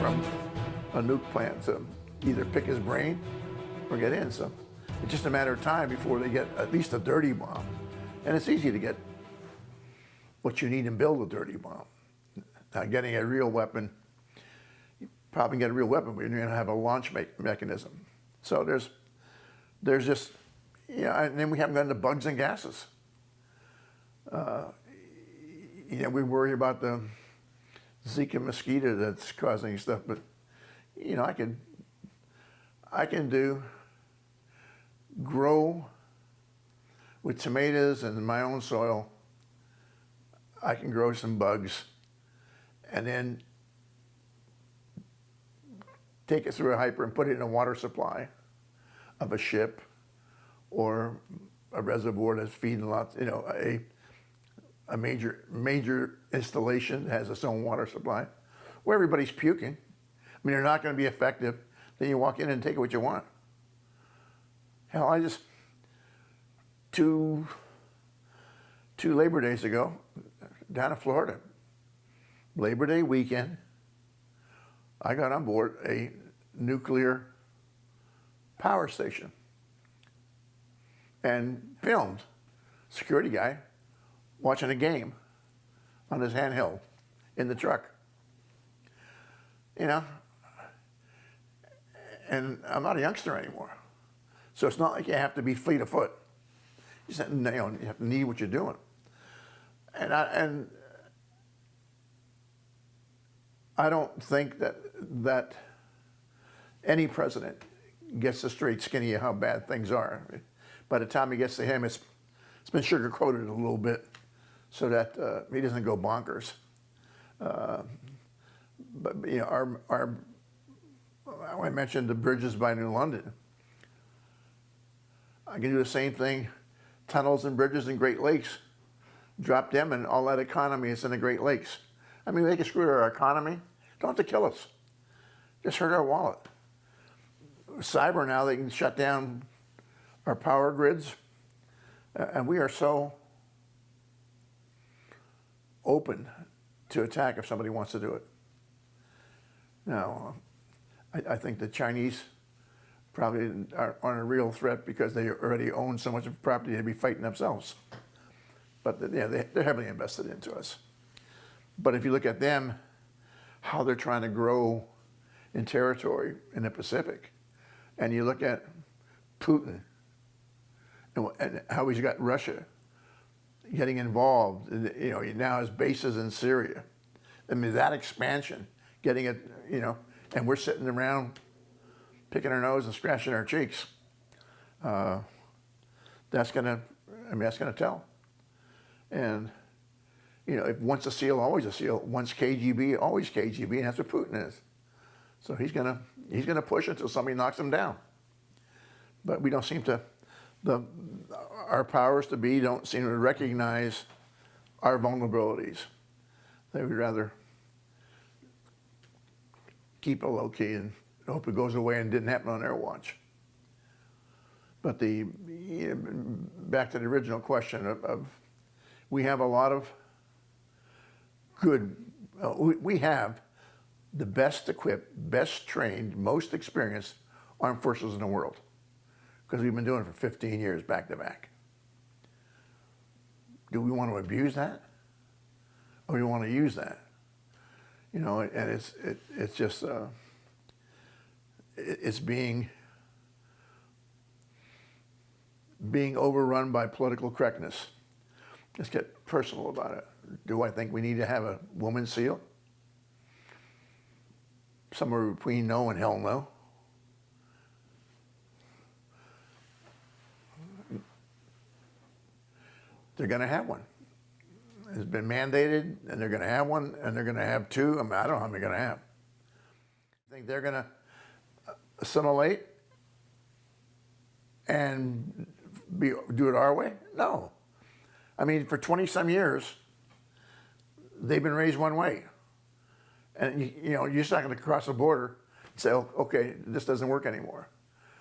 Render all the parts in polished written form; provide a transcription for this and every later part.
from a nuke plant to either pick his brain or get in. So it's just a matter of time before they get at least a dirty bomb. And it's easy to get what you need and build a dirty bomb. Now, getting a real weapon, you probably get a real weapon, but you're going to have a launch mechanism. So there's just, and then we haven't gotten to bugs and gases. We worry about the Zika mosquito that's causing stuff, but I can grow with tomatoes and my own soil. I can grow some bugs and then take it through a hyper and put it in a water supply of a ship or a reservoir that's feeding lots, a major installation that has its own water supply where everybody's puking. I mean, they're not going to be effective. Then you walk in and take what you want. Hell, I just, two Labor Days ago, down in Florida, Labor Day weekend, I got on board a nuclear power station and filmed security guy watching a game on his handheld in the truck. And I'm not a youngster anymore. So it's not like you have to be fleet of foot. You have to need what you're doing. And I don't think that any president gets the straight skinny of how bad things are. By the time he gets to him, it's been sugar-coated a little bit so that he doesn't go bonkers. But I mentioned the bridges by New London. I can do the same thing, tunnels and bridges in Great Lakes. Drop them and all that economy is in the Great Lakes. I mean, they can screw our economy. Don't have to kill us. Just hurt our wallet. Cyber now, they can shut down our power grids. And we are so open to attack if somebody wants to do it. Now, I think the Chinese probably aren't a real threat because they already own so much of property they'd be fighting themselves. But they're heavily invested into us. But if you look at them, how they're trying to grow in territory in the Pacific, and you look at Putin and how he's got Russia getting involved, he now has bases in Syria. I mean, that expansion, getting it, and we're sitting around picking our nose and scratching our cheeks. That's gonna tell. And, if once a SEAL, always a SEAL. Once KGB, always KGB, and that's what Putin is. So he's gonna push until somebody knocks him down. But we don't seem to, our powers to be don't seem to recognize our vulnerabilities. They would rather keep it low key and hope it goes away and didn't happen on their watch. But back to the original question of we have a lot of good, we have the best equipped, best trained, most experienced armed forces in the world because we've been doing it for 15 years back to back. Do we want to abuse that? Or do we want to use that? And it's just, it's being overrun by political correctness. Let's get personal about it. Do I think we need to have a woman SEAL? Somewhere between no and hell no. They're going to have one. It's been mandated, and they're going to have one, and they're going to have two. I don't know how many they're going to have. Think they're going to assimilate and do it our way? No. I mean, for 20-some years, they've been raised one way. And, you're just not going to cross the border and say, oh, okay, this doesn't work anymore.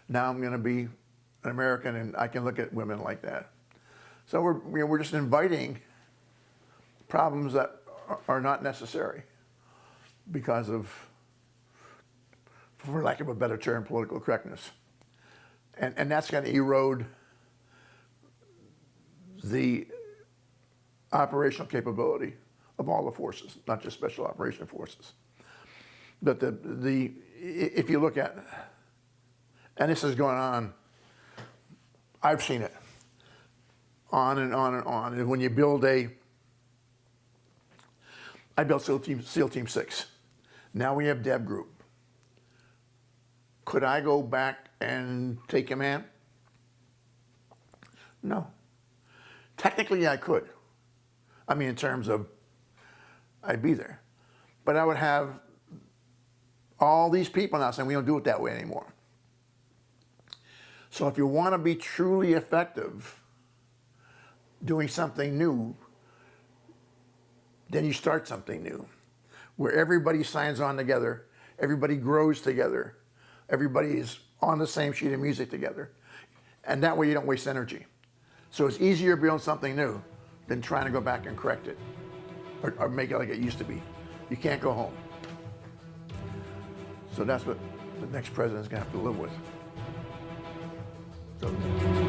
Now I'm going to be an American, and I can look at women like that. So we're just inviting problems that are not necessary because of for lack of a better term, political correctness. And that's going to erode the operational capability of all the forces, not just special operation forces. But if you look at, and this is going on, I've seen it, on and on and on. And when you build I built SEAL Team 6. Now we have DEVGRU. Could I go back and take command? No. Technically, I could. I mean, in terms of, I'd be there. But I would have all these people now saying we don't do it that way anymore. So if you want to be truly effective doing something new, then you start something new, where everybody signs on together, everybody grows together, everybody is on the same sheet of music together. And that way you don't waste energy. So it's easier building something new than trying to go back and correct it or make it like it used to be. You can't go home. So that's what the next president's gonna have to live with. So.